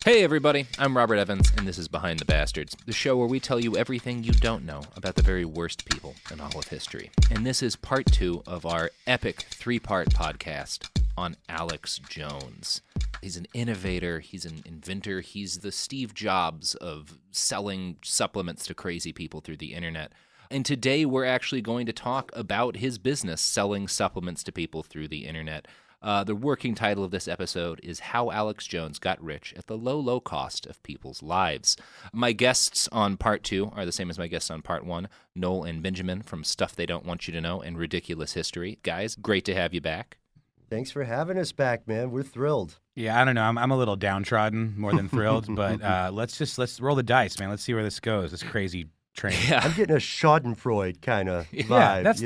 Hey everybody, I'm Robert Evans, and this is Behind the Bastards, the show where we tell you everything you don't know about the very worst people in all of history. And this is part 2 of our epic 3-part podcast on Alex Jones. He's an innovator, he's an inventor, he's the Steve Jobs of selling supplements to crazy people through the internet. And today we're actually going to talk about his business selling supplements to people through the internet. The working title of this episode is How Alex Jones Got Rich at the Low Cost of People's Lives. My guests on part 2 are the same as my guests on part 1, Noel and Benjamin from Stuff They Don't Want You to Know and Ridiculous History. Guys, great to have you back. Thanks for having us back, man. We're thrilled. Yeah, I don't know. I'm a little downtrodden more than thrilled, but let's roll the dice, man. Let's see where this goes, this crazy train. Yeah. I'm getting a Schadenfreude kind of vibe. Yeah, that's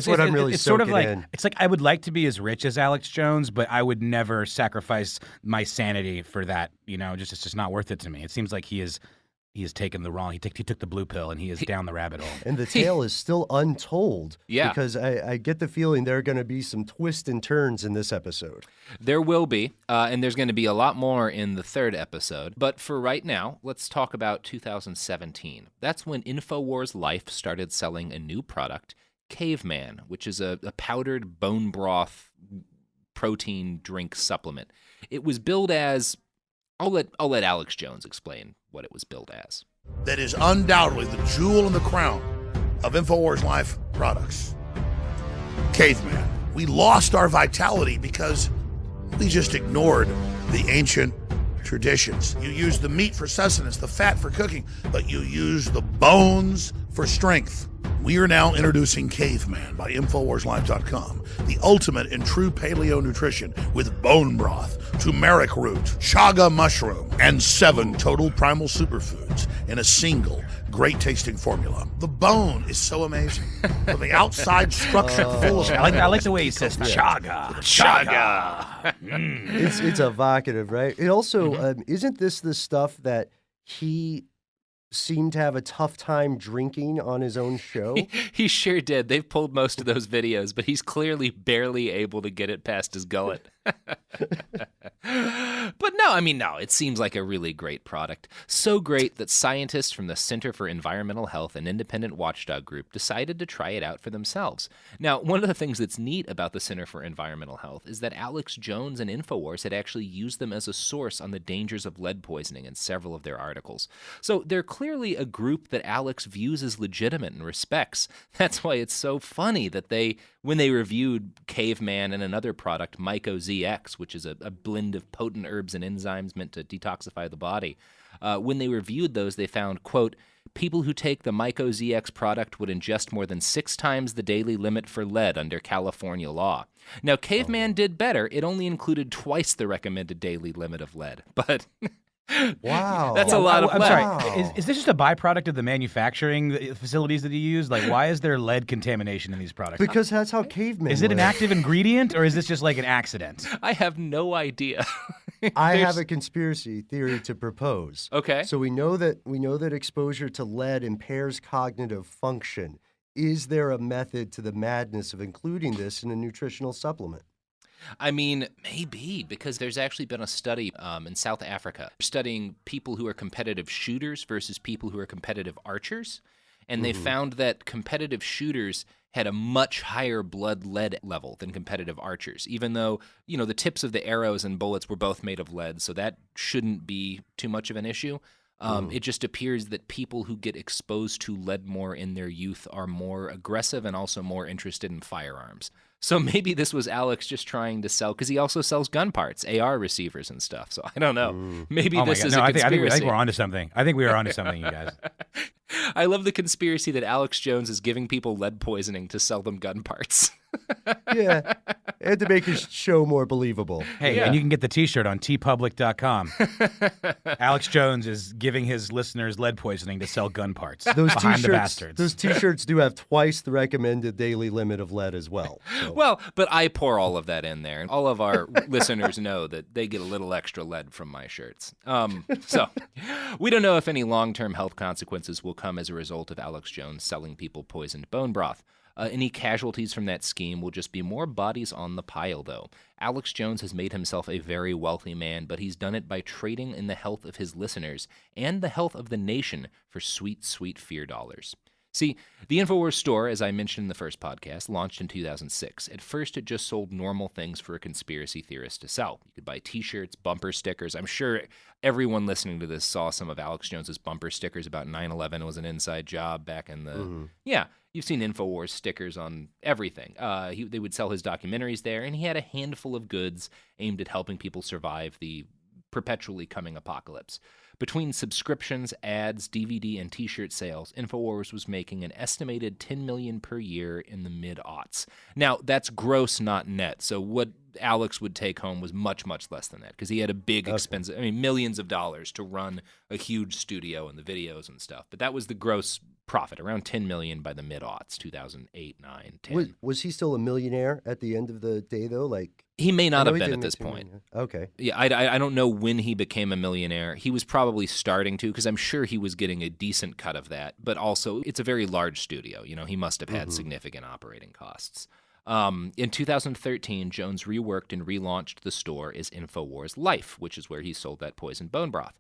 what I'm really it's soaking sort of like, in. It's like I would like to be as rich as Alex Jones, but I would never sacrifice my sanity for that. It's just not worth it to me. It seems like he has taken the wrong. He took the blue pill and he is down the rabbit hole. And the tale is still untold. Yeah. Because I get the feeling there are going to be some twists and turns in this episode. There will be, and there's going to be a lot more in the third episode. But for right now, let's talk about 2017. That's when InfoWars Life started selling a new product, Caveman, which is a powdered bone broth protein drink supplement. It was billed as, I'll let Alex Jones explain what it was billed as. That is undoubtedly the jewel in the crown of InfoWars Life products. Caveman. We lost our vitality because we just ignored the ancient traditions. You use the meat for sustenance, the fat for cooking, but you use the bones for strength. We are now introducing Caveman by InfoWarsLife.com, the ultimate in true paleo nutrition with bone broth, turmeric root, chaga mushroom, and 7 total primal superfoods in a single great-tasting formula. The bone is so amazing. From the outside structure full of... I like the way he says chaga. It's evocative, right? It also, isn't this the stuff that he seemed to have a tough time drinking on his own show? He sure did. They've pulled most of those videos, but he's clearly barely able to get it past his gullet. But no, it seems like a really great product. So great that scientists from the Center for Environmental Health, an independent watchdog group, decided to try it out for themselves. Now, one of the things that's neat about the Center for Environmental Health is that Alex Jones and InfoWars had actually used them as a source on the dangers of lead poisoning in several of their articles. So they're clearly a group that Alex views as legitimate and respects. That's why it's so funny that when they reviewed Caveman and another product, Myco ZX, which is a blend of potent herbs and enzymes meant to detoxify the body, when they reviewed those, they found, quote, people who take the Myco ZX product would ingest more than 6 times the daily limit for lead under California law. Now, Caveman did better. It only included twice the recommended daily limit of lead, but... Wow. That's a lot of lead. I'm sorry. Is this just a byproduct of the manufacturing facilities that he used? Like, why is there lead contamination in these products? Because that's how cavemen Is it an live. active ingredient, or is this just like an accident? I have no idea. I have a conspiracy theory to propose. Okay. So we know that exposure to lead impairs cognitive function. Is there a method to the madness of including this in a nutritional supplement? I mean, maybe, because there's actually been a study in South Africa studying people who are competitive shooters versus people who are competitive archers. And they found that competitive shooters had a much higher blood lead level than competitive archers, even though, the tips of the arrows and bullets were both made of lead. So that shouldn't be too much of an issue. It just appears that people who get exposed to lead more in their youth are more aggressive and also more interested in firearms. So maybe this was Alex just trying to sell, because he also sells gun parts, AR receivers and stuff. So I don't know. Maybe this is a conspiracy. I think we're onto something. I think we are onto something, you guys. I love the conspiracy that Alex Jones is giving people lead poisoning to sell them gun parts. Yeah. It had to make his show more believable. Hey, and you can get the T-shirt on tpublic.com. Alex Jones is giving his listeners lead poisoning to sell gun parts. Those Behind T-shirts, the Bastards. Those T-shirts do have twice the recommended daily limit of lead as well. So. Well, but I pour all of that in there, and all of our listeners know that they get a little extra lead from my shirts. So we don't know if any long-term health consequences will come as a result of Alex Jones selling people poisoned bone broth. Any casualties from that scheme will just be more bodies on the pile, though. Alex Jones has made himself a very wealthy man, but he's done it by trading in the health of his listeners and the health of the nation for sweet, sweet fear dollars. See, the InfoWars store, as I mentioned in the first podcast, launched in 2006. At first, it just sold normal things for a conspiracy theorist to sell. You could buy t-shirts, bumper stickers. I'm sure everyone listening to this saw some of Alex Jones's bumper stickers about 9/11 was an inside job back in the... Yeah, you've seen InfoWars stickers on everything. They would sell his documentaries there, and he had a handful of goods aimed at helping people survive the perpetually coming apocalypse. Between subscriptions, ads, DVD, and t-shirt sales, InfoWars was making an estimated $10 million per year in the mid-aughts. Now, that's gross, not net. So what Alex would take home was much, much less than that because he had a big expense, millions of dollars to run a huge studio and the videos and stuff. But that was the gross profit, around $10 million by the mid-aughts, 2008, 9, 10. Was he still a millionaire at the end of the day, though? He may not have been at this point. Okay. Yeah, I don't know when he became a millionaire. He was probably starting to, because I'm sure he was getting a decent cut of that. But also, it's a very large studio. He must have had significant operating costs. In 2013, Jones reworked and relaunched the store as InfoWars Life, which is where he sold that poisoned bone broth.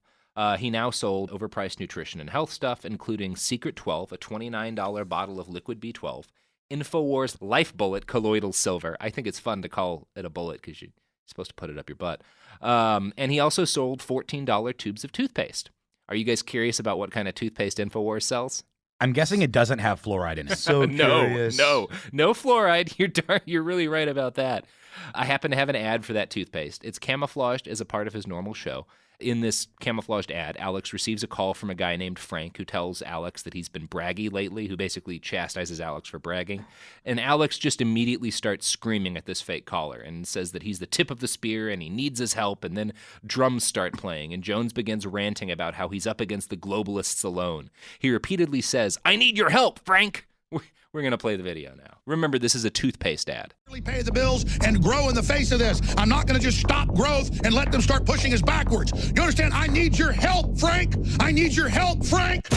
He now sold overpriced nutrition and health stuff, including Secret 12, a $29 bottle of liquid B12, InfoWars Life Bullet Colloidal Silver. I think it's fun to call it a bullet because you're supposed to put it up your butt. And he also sold $14 tubes of toothpaste. Are you guys curious about what kind of toothpaste InfoWars sells? I'm guessing it doesn't have fluoride in it. So curious. No fluoride. You're really right about that. I happen to have an ad for that toothpaste. It's camouflaged as a part of his normal show. In this camouflaged ad, Alex receives a call from a guy named Frank who tells Alex that he's been braggy lately, who basically chastises Alex for bragging. And Alex just immediately starts screaming at this fake caller and says that he's the tip of the spear and he needs his help. And then drums start playing and Jones begins ranting about how he's up against the globalists alone. He repeatedly says, "I need your help, Frank." We're going to play the video now. Remember, this is a toothpaste ad. Pay the bills and grow in the face of this. I'm not going to just stop growth and let them start pushing us backwards. You understand? I need your help, Frank. I need your help, Frank.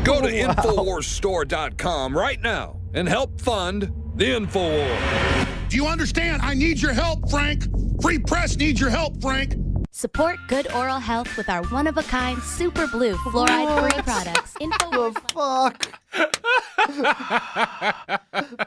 Go to InfoWarsStore.com right now and help fund the InfoWars. Do you understand? I need your help, Frank. Free press needs your help, Frank. Support good oral health with our one-of-a-kind Super Blue fluoride-free products. The fuck?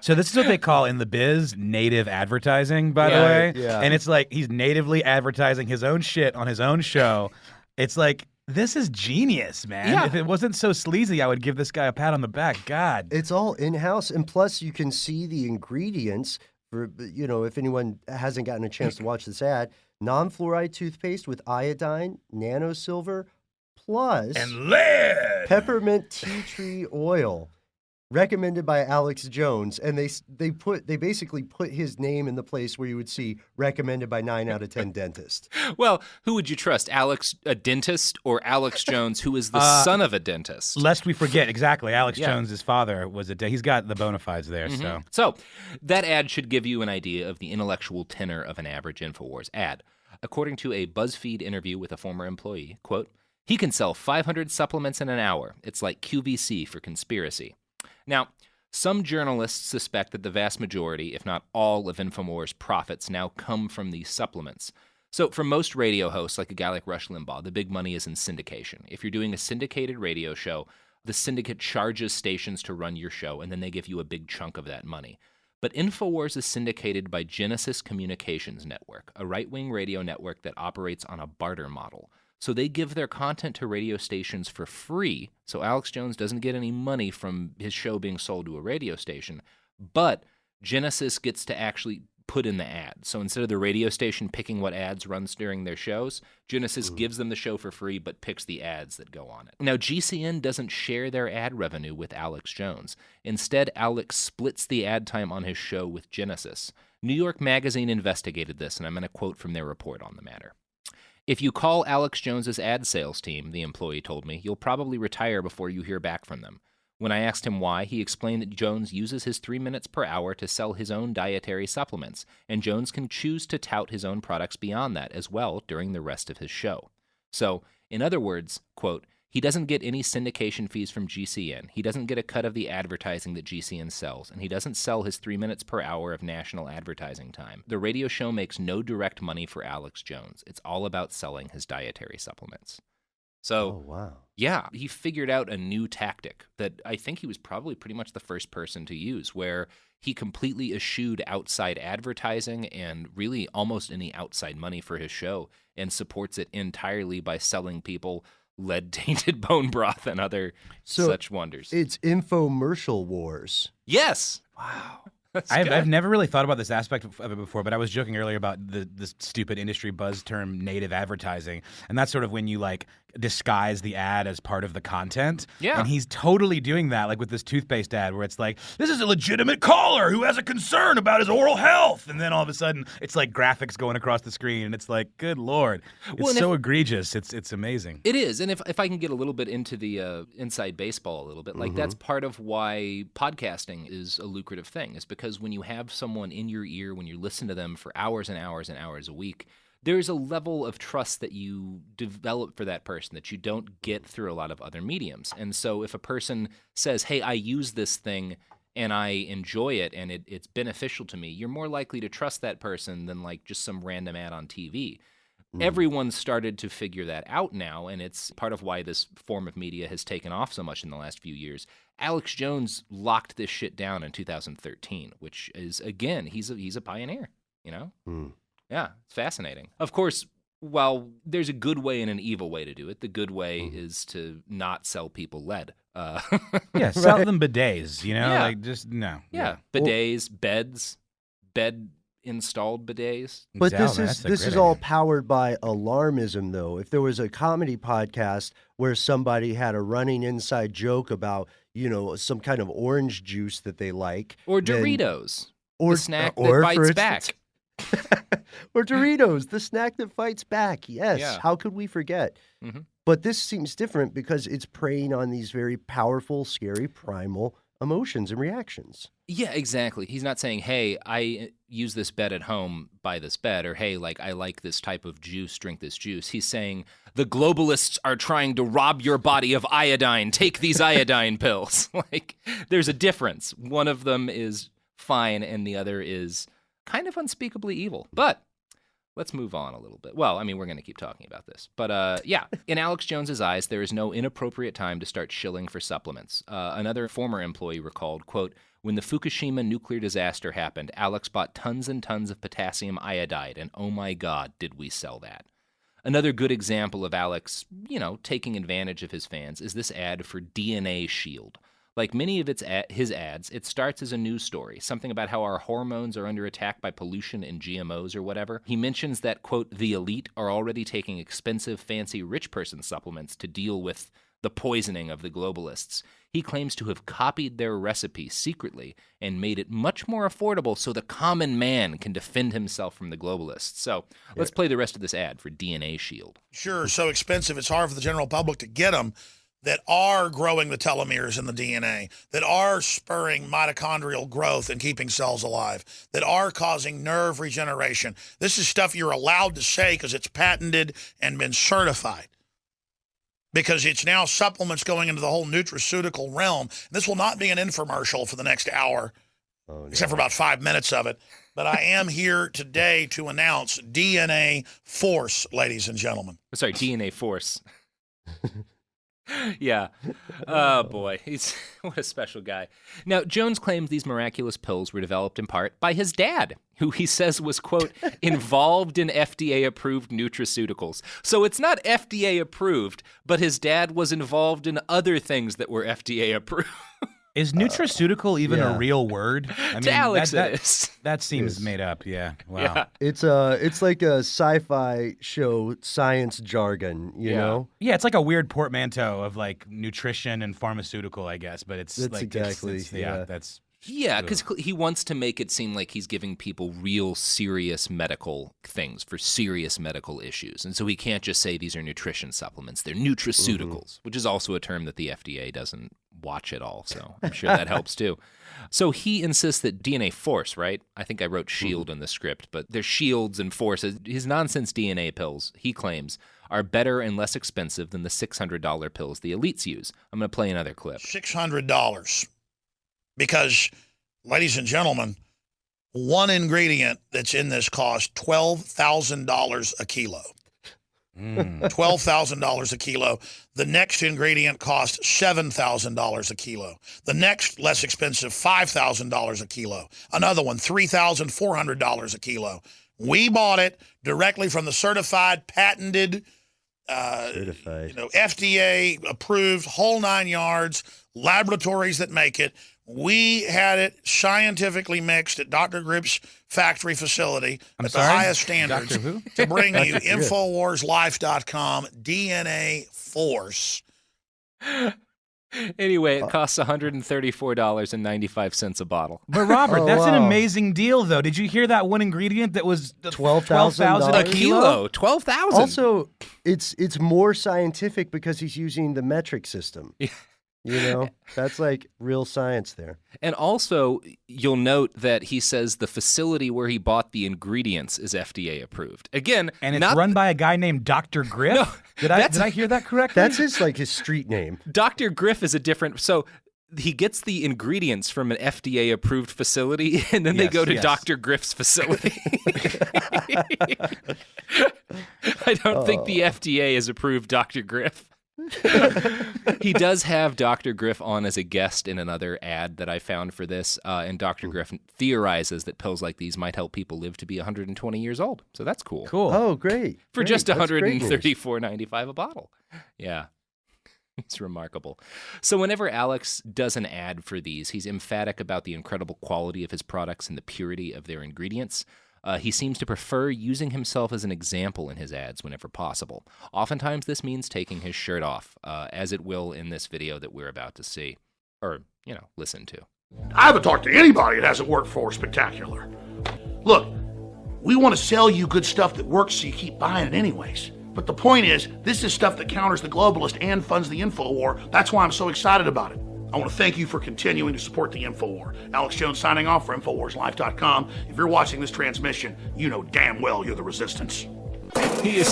So this is what they call in the biz native advertising, by the way. Yeah. And it's like he's natively advertising his own shit on his own show. It's like, this is genius, man. Yeah. If it wasn't so sleazy, I would give this guy a pat on the back. God. It's all in-house, and plus you can see the ingredients for, if anyone hasn't gotten a chance to watch this ad, non-fluoride toothpaste with iodine, nanosilver, plus And lead. peppermint tea tree oil, recommended by Alex Jones, and they basically put his name in the place where you would see recommended by 9 out of 10 dentists. Well, who would you trust, Alex, a dentist, or Alex Jones, who is the son of a dentist? Lest we forget, exactly. Alex Jones's father was he's got the bona fides there. So that ad should give you an idea of the intellectual tenor of an average InfoWars ad. According to a BuzzFeed interview with a former employee, quote, "He can sell 500 supplements in an hour. It's like QVC for conspiracy." Now, some journalists suspect that the vast majority, if not all, of InfoWars' profits now come from these supplements. So for most radio hosts, like a guy like Rush Limbaugh, the big money is in syndication. If you're doing a syndicated radio show, the syndicate charges stations to run your show, and then they give you a big chunk of that money. But InfoWars is syndicated by Genesis Communications Network, a right-wing radio network that operates on a barter model. So they give their content to radio stations for free, so Alex Jones doesn't get any money from his show being sold to a radio station, but Genesis gets to actually put in the ad. So instead of the radio station picking what ads runs during their shows, Genesis gives them the show for free but picks the ads that go on it. Now, GCN doesn't share their ad revenue with Alex Jones. Instead, Alex splits the ad time on his show with Genesis. New York Magazine investigated this, and I'm going to quote from their report on the matter. "If you call Alex Jones's ad sales team," the employee told me, "you'll probably retire before you hear back from them." When I asked him why, he explained that Jones uses his 3 minutes per hour to sell his own dietary supplements, and Jones can choose to tout his own products beyond that as well during the rest of his show. So, in other words, quote, He doesn't get any syndication fees from GCN. He doesn't get a cut of the advertising that GCN sells, and he doesn't sell his 3 minutes per hour of national advertising time. The radio show makes no direct money for Alex Jones. It's all about selling his dietary supplements. So, wow. Yeah, he figured out a new tactic that I think he was probably pretty much the first person to use, where he completely eschewed outside advertising and really almost any outside money for his show, and supports it entirely by selling people lead-tainted bone broth and other such wonders. It's infomercial wars. Yes. Wow. I've never really thought about this aspect of it before, but I was joking earlier about the stupid industry buzz term native advertising, and that's sort of when you like disguise the ad as part of the content. Yeah. And he's totally doing that, like with this toothpaste ad where it's like, this is a legitimate caller who has a concern about his oral health, and then all of a sudden it's like graphics going across the screen, and it's like, good Lord. It's so egregious. It's amazing. It is. And if I can get a little bit into the inside baseball a little bit, like that's part of why podcasting is a lucrative thing, is because when you have someone in your ear, when you listen to them for hours and hours and hours a week, there's a level of trust that you develop for that person that you don't get through a lot of other mediums. And so if a person says, hey, I use this thing and I enjoy it and it's beneficial to me, you're more likely to trust that person than like just some random ad on TV. Everyone started to figure that out now, and it's part of why this form of media has taken off so much in the last few years. Alex Jones locked this shit down in 2013, which is, again, he's a pioneer, you know? Yeah, it's fascinating. Of course, while there's a good way and an evil way to do it, the good way is to not sell people lead. Yeah, sell them bidets, you know? Yeah. Like, just, no. Yeah, bidets, bed-installed bidets. But That's this a is great all idea. powered by alarmism, though. If there was a comedy podcast where somebody had a running inside joke about, you know, some kind of orange juice that they like. Or then- Doritos, or the snack or, that for bites instance- back. Or Doritos, the snack that fights back. Yes. Yeah. How could we forget? But this seems different because it's preying on these very powerful, scary, primal emotions and reactions. Yeah, exactly. He's not saying, hey, I use this bed at home, buy this bed, or hey, like, I like this type of juice, drink this juice. He's saying, the globalists are trying to rob your body of iodine. Take these iodine pills. Like, there's a difference. One of them is fine, and the other is kind of unspeakably evil. But let's move on a little bit. Well, I mean, we're going to keep talking about this. But yeah, in Alex Jones's eyes, there is no inappropriate time to start shilling for supplements. Another former employee recalled, quote, when the Fukushima nuclear disaster happened, Alex bought tons and tons of potassium iodide, and oh my God, did we sell that. Another good example of Alex, you know, taking advantage of his fans is this ad for DNA Shield. Like many of his ads, it starts as a news story, something about how our hormones are under attack by pollution and GMOs or whatever. He mentions that, quote, the elite are already taking expensive, fancy rich person supplements to deal with the poisoning of the globalists. He claims to have copied their recipe secretly and made it much more affordable so the common man can defend himself from the globalists. So let's play the rest of this ad for DNA Shield. Sure, so expensive it's hard for the general public to get them, that are growing the telomeres in the DNA, that are spurring mitochondrial growth and keeping cells alive, that are causing nerve regeneration. This is stuff you're allowed to say because it's patented and been certified. Because it's now supplements going into the whole nutraceutical realm. This will not be an infomercial for the next hour, except for about 5 minutes of it. But I am here today to announce DNA Force, ladies and gentlemen. Sorry, DNA Force. Yeah. Oh, boy. What a special guy. Now, Jones claims these miraculous pills were developed in part by his dad, who he says was, quote, involved in FDA-approved nutraceuticals. So it's not FDA-approved, but his dad was involved in other things that were FDA-approved. Is nutraceutical even a real word? I mean, To Alex, it is. That seems made up, yeah. Wow. Yeah. It's like a sci-fi show science jargon, you know? Yeah, it's like a weird portmanteau of like nutrition and pharmaceutical, I guess, but it's That's like exactly, yeah, that's Yeah, because he wants to make it seem like he's giving people real serious medical things for serious medical issues. And so he can't just say these are nutrition supplements. They're nutraceuticals, which is also a term that the FDA doesn't watch it all, so I'm sure that helps too. So he insists that DNA Force, right? I think I wrote Shield in the script, but there's Shields and Forces. His nonsense DNA pills, he claims, are better and less expensive than the $600 pills the elites use. I'm going to play another clip. $600. Because, ladies and gentlemen, one ingredient that's in this costs $12,000 a kilo. $12,000 a kilo. The next ingredient costs $7,000 a kilo. The next less expensive, $5,000 a kilo. Another one, $3,400 a kilo. We bought it directly from the certified, patented, FDA approved, whole 9 yards, laboratories that make it. We had it scientifically mixed at Dr. Grip's factory facility the highest standards to bring you InfoWarsLife.com DNA Force. Anyway, it costs $134.95 a bottle. But Robert, that's an amazing deal, though. Did you hear that one ingredient that was $12,000 a kilo? $12,000. Also, it's more scientific because he's using the metric system. You know, that's like real science there. And also, you'll note that he says the facility where he bought the ingredients is FDA approved. Again, and it's run by a guy named Dr. Griff. No, did I hear that correctly? That's his street name. Dr. Griff is a different. So he gets the ingredients from an FDA approved facility, and then they go to Dr. Griff's facility. I don't think the FDA has approved Dr. Griff. He does have Dr. Griff on as a guest in another ad that I found for this, and Dr. Griff theorizes that pills like these might help people live to be 120 years old. So that's cool. Oh, great. For just $134.95 a bottle. Yeah. It's remarkable. So whenever Alex does an ad for these, he's emphatic about the incredible quality of his products and the purity of their ingredients. He seems to prefer using himself as an example in his ads whenever possible. Oftentimes, this means taking his shirt off, as it will in this video that we're about to see, or, listen to. I haven't talked to anybody that hasn't worked for Spectacular. Look, we want to sell you good stuff that works so you keep buying it anyways. But the point is, this is stuff that counters the globalist and funds the info war. That's why I'm so excited about it. I want to thank you for continuing to support the InfoWar. Alex Jones signing off for InfoWarsLife.com. If you're watching this transmission, you know damn well you're the resistance. Okay.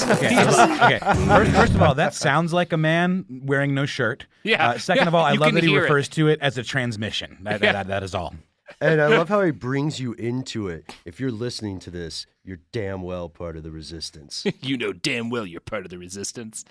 First of all, that sounds like a man wearing no shirt. Yeah. Second of all, I love that he refers to it as a transmission. That is all. And I love how he brings you into it. If you're listening to this, you're damn well part of the resistance. You know damn well you're part of the resistance.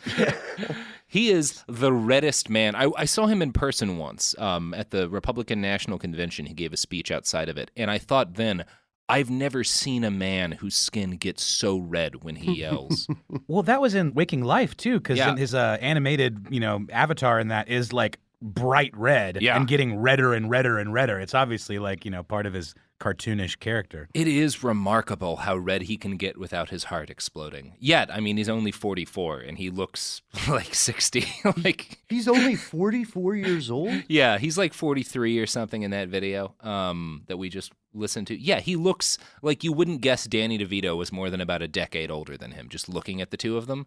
He is the reddest man. I saw him in person once at the Republican National Convention. He gave a speech outside of it. And I thought then, I've never seen a man whose skin gets so red when he yells. Well, that was in Waking Life, too, because his animated avatar in that is like bright red and getting redder and redder and redder. It's obviously like, part of his cartoonish character. It is remarkable how red he can get without his heart exploding. Yet, he's only 44 and he looks like 60. He's only 44 years old? Yeah, he's like 43 or something in that video that we just listened to. Yeah, he looks like you wouldn't guess Danny DeVito was more than about a decade older than him, just looking at the two of them.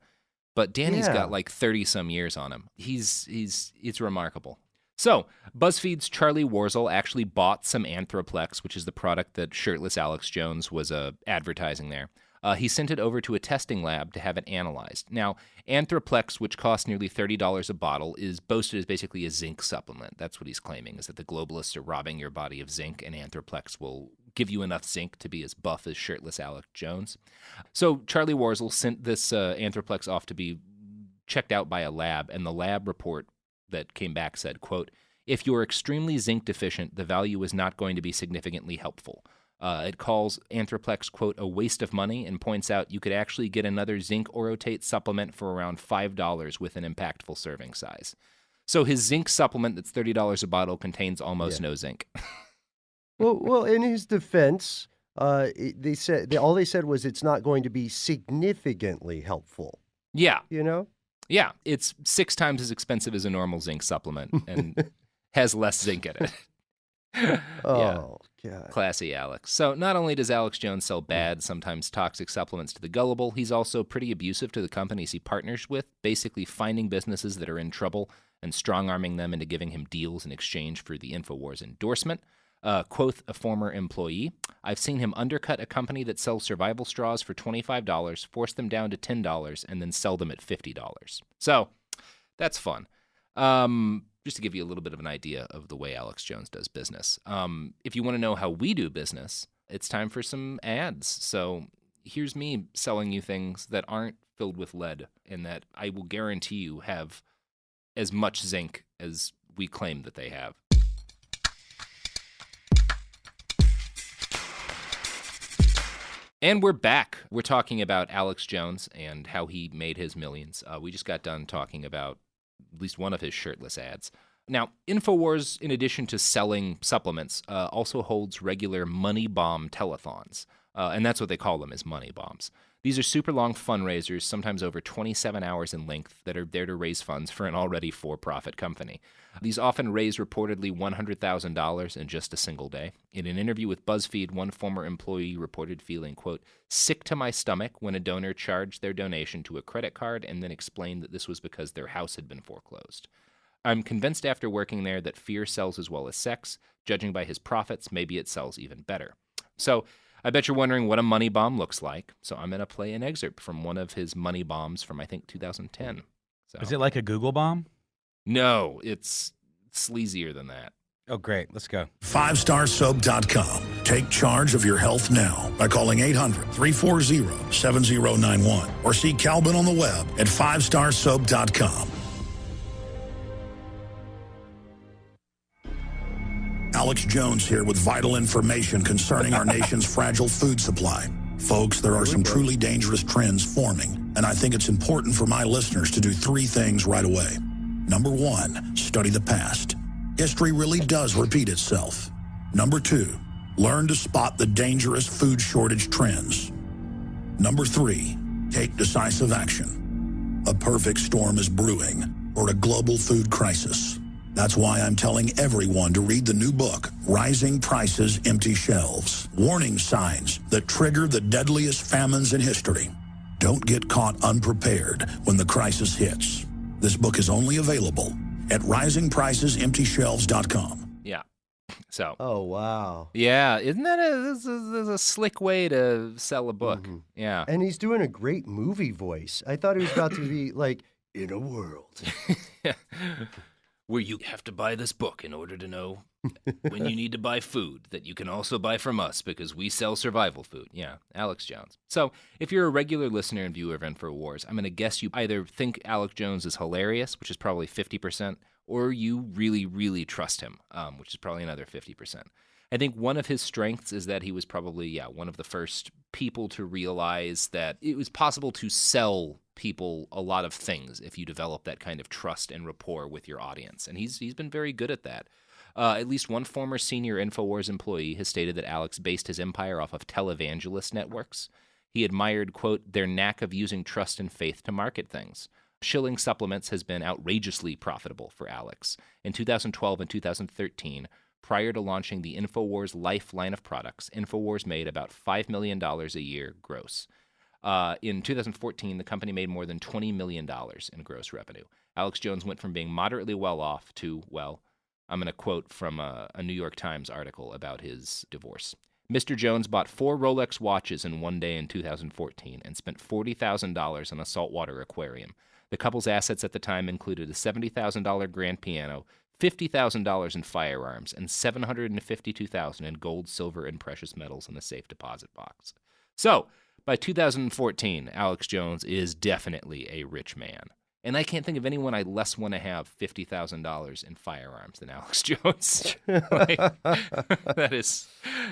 But Danny's got like 30-some years on him. It's remarkable. So, BuzzFeed's Charlie Warzel actually bought some Anthroplex, which is the product that shirtless Alex Jones was advertising there. He sent it over to a testing lab to have it analyzed. Now, Anthroplex, which costs nearly $30 a bottle, is boasted as basically a zinc supplement. That's what he's claiming, is that the globalists are robbing your body of zinc, and Anthroplex will give you enough zinc to be as buff as shirtless Alex Jones. So Charlie Warzel sent this Anthroplex off to be checked out by a lab, and the lab report that came back said, quote, "If you're extremely zinc deficient, the value is not going to be significantly helpful." It calls Anthroplex, quote, "a waste of money," and points out you could actually get another zinc orotate supplement for around $5 with an impactful serving size. So his zinc supplement that's $30 a bottle contains almost no zinc. Well, in his defense, they said was it's not going to be significantly helpful. Yeah. Yeah, it's 6 times as expensive as a normal zinc supplement and has less zinc in it. Okay. God. Classy Alex. So not only does Alex Jones sell bad, sometimes toxic supplements to the gullible, he's also pretty abusive to the companies he partners with, basically finding businesses that are in trouble and strong-arming them into giving him deals in exchange for the InfoWars endorsement. Quoth a former employee, I've seen him undercut a company that sells survival straws for $25, force them down to $10, and then sell them at $50. So that's fun. Just to give you a little bit of an idea of the way Alex Jones does business. If you want to know how we do business, it's time for some ads. So here's me selling you things that aren't filled with lead and that I will guarantee you have as much zinc as we claim that they have. And we're back. We're talking about Alex Jones and how he made his millions. We just got done talking about at least one of his shirtless ads. Now, InfoWars, in addition to selling supplements, also holds regular money bomb telethons. And that's what they call them, is money bombs. These are super long fundraisers, sometimes over 27 hours in length, that are there to raise funds for an already for-profit company. These often raise reportedly $100,000 in just a single day. In an interview with BuzzFeed, one former employee reported feeling, quote, sick to my stomach when a donor charged their donation to a credit card and then explained that this was because their house had been foreclosed. I'm convinced after working there that fear sells as well as sex. Judging by his profits, maybe it sells even better. So I bet you're wondering what a money bomb looks like. So I'm going to play an excerpt from one of his money bombs from, I think, 2010. So, Is it like a Google bomb? No, it's sleazier than that. Oh, great. Let's go. 5starsoap.com. Take charge of your health now by calling 800-340-7091 or see Calvin on the web at 5starsoap.com. Alex Jones here with vital information concerning our nation's fragile food supply. Folks, there are some truly dangerous trends forming, and I think it's important for my listeners to do three things right away. Number one, study the past. History really does repeat itself. Number two, learn to spot the dangerous food shortage trends. Number three, take decisive action. A perfect storm is brewing for a global food crisis. That's why I'm telling everyone to read the new book, Rising Prices, Empty Shelves. Warning signs that trigger the deadliest famines in history. Don't get caught unprepared when the crisis hits. This book is only available at risingpricesemptyshelves.com. Yeah. So. Oh, wow. Yeah. Isn't that this is a slick way to sell a book? Mm-hmm. Yeah. And he's doing a great movie voice. I thought he was about to be like, in a world. Where you have to buy this book in order to know when you need to buy food that you can also buy from us because we sell survival food. Yeah, Alex Jones. So if you're a regular listener and viewer of InfoWars, I'm going to guess you either think Alex Jones is hilarious, which is probably 50%, or you really, really trust him, which is probably another 50%. I think one of his strengths is that he was probably, one of the first people to realize that it was possible to sell people a lot of things if you develop that kind of trust and rapport with your audience. And he's been very good at that. At least one former senior InfoWars employee has stated that Alex based his empire off of televangelist networks. He admired, quote, their knack of using trust and faith to market things. Shilling Supplements has been outrageously profitable for Alex. In 2012 and 2013, prior to launching the InfoWars Life line of products, InfoWars made about $5 million a year gross. In 2014, the company made more than $20 million in gross revenue. Alex Jones went from being moderately well off to, well, I'm going to quote from a New York Times article about his divorce. Mr. Jones bought 4 Rolex watches in one day in 2014 and spent $40,000 on a saltwater aquarium. The couple's assets at the time included a $70,000 grand piano, $50,000 in firearms, and $752,000 in gold, silver, and precious metals in a safe deposit box. So, by 2014, Alex Jones is definitely a rich man. And I can't think of anyone I less want to have $50,000 in firearms than Alex Jones. That is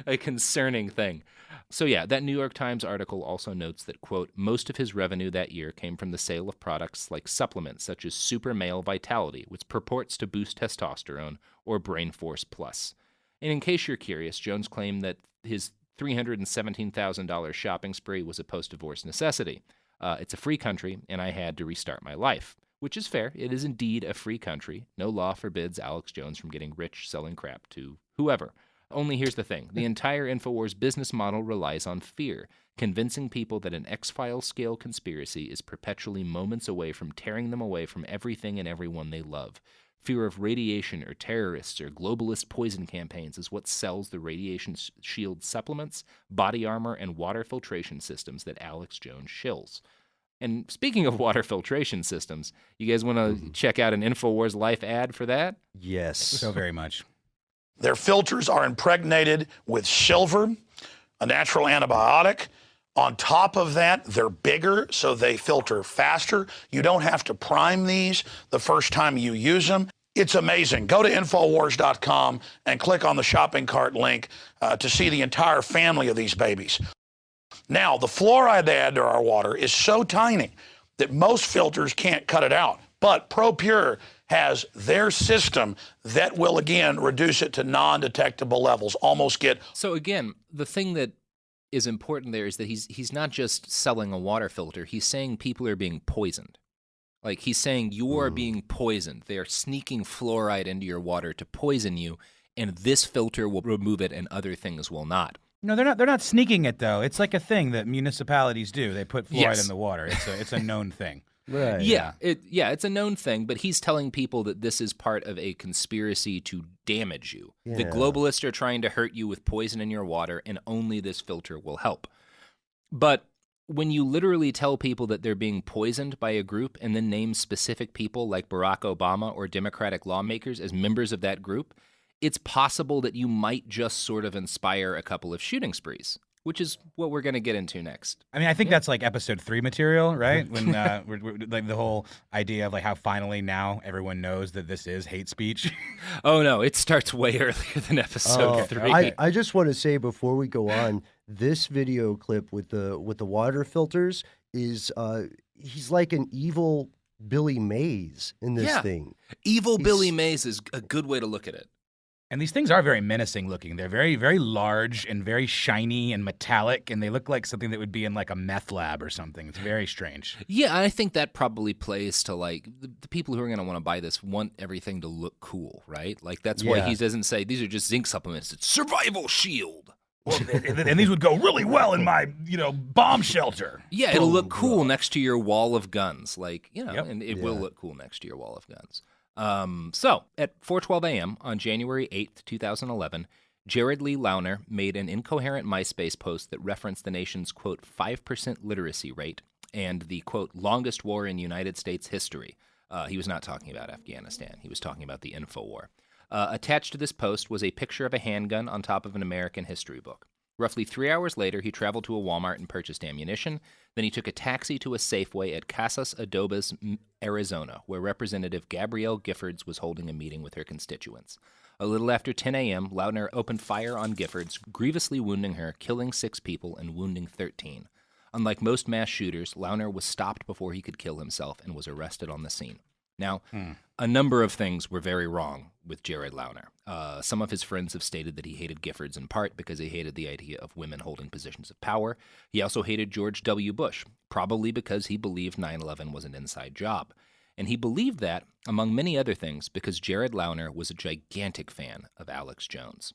a concerning thing. So yeah, that New York Times article also notes that, quote, most of his revenue that year came from the sale of products like supplements such as Super Male Vitality, which purports to boost testosterone, or Brain Force Plus. And in case you're curious, Jones claimed that his $317,000 shopping spree was a post-divorce necessity. It's a free country, and I had to restart my life, which is fair. It is indeed a free country. No law forbids Alex Jones from getting rich selling crap to whoever. Only here's the thing. The entire InfoWars business model relies on fear, convincing people that an X-Files scale conspiracy is perpetually moments away from tearing them away from everything and everyone they love. Fear of radiation or terrorists or globalist poison campaigns is what sells the radiation shield supplements, body armor, and water filtration systems that Alex Jones shills. And speaking of water filtration systems, you guys want to check out an InfoWars Life ad for that? Yes. So very much. Their filters are impregnated with silver, a natural antibiotic. On top of that, they're bigger, so they filter faster. You don't have to prime these the first time you use them. It's amazing. Go to Infowars.com and click on the shopping cart link to see the entire family of these babies. Now, the fluoride they add to our water is so tiny that most filters can't cut it out. But ProPure has their system that will, again, reduce it to non-detectable levels, almost get... So again, the thing that is important there is that he's not just selling a water filter. He's saying people are being poisoned. Like, he's saying you are being poisoned. They are sneaking fluoride into your water to poison you, and this filter will remove it and other things will not. No, they're not sneaking it though. It's like a thing that municipalities do. They put fluoride Yes. in the water. It's a known thing. Right. Yeah, it's a known thing, but he's telling people that this is part of a conspiracy to damage you. The Yeah. globalists are trying to hurt you with poison in your water, and only this filter will help. But when you literally tell people that they're being poisoned by a group and then name specific people like Barack Obama or Democratic lawmakers as members of that group, it's possible that you might just sort of inspire a couple of shooting sprees, which is what we're going to get into next. I mean, I think that's like episode 3 material, right? When we're like the whole idea of like how finally now everyone knows that this is hate speech. Oh, no, it starts way earlier than episode 3. I just want to say before we go on, this video clip with the water filters is he's like an evil Billy Mays in this thing. Evil Billy Mays is a good way to look at it. And these things are very menacing looking. They're very, very large and very shiny and metallic, and they look like something that would be in like a meth lab or something. It's very strange. Yeah, I think that probably plays to like the people who are going to want to buy this want everything to look cool, right? Like that's why he doesn't say these are just zinc supplements. It's survival shield. Well, and these would go really well in my, bomb shelter. Yeah, it'll look cool next to your wall of guns. Like, and it will Yeah. look cool next to your wall of guns. So, at 4:12 a.m. on January 8th, 2011, Jared Lee Launer made an incoherent MySpace post that referenced the nation's, quote, 5% literacy rate and the, quote, longest war in United States history. He was not talking about Afghanistan. He was talking about the info war. Attached to this post was a picture of a handgun on top of an American history book. Roughly 3 hours later, he traveled to a Walmart and purchased ammunition. Then he took a taxi to a Safeway at Casas Adobes, Arizona, where Representative Gabrielle Giffords was holding a meeting with her constituents. A little after 10 a.m., Launer opened fire on Giffords, grievously wounding her, killing 6 people and wounding 13. Unlike most mass shooters, Launer was stopped before he could kill himself and was arrested on the scene. Now, a number of things were very wrong with Jared Launer. Some of his friends have stated that he hated Giffords in part because he hated the idea of women holding positions of power. He also hated George W. Bush, probably because he believed 9/11 was an inside job. And he believed that, among many other things, because Jared Launer was a gigantic fan of Alex Jones.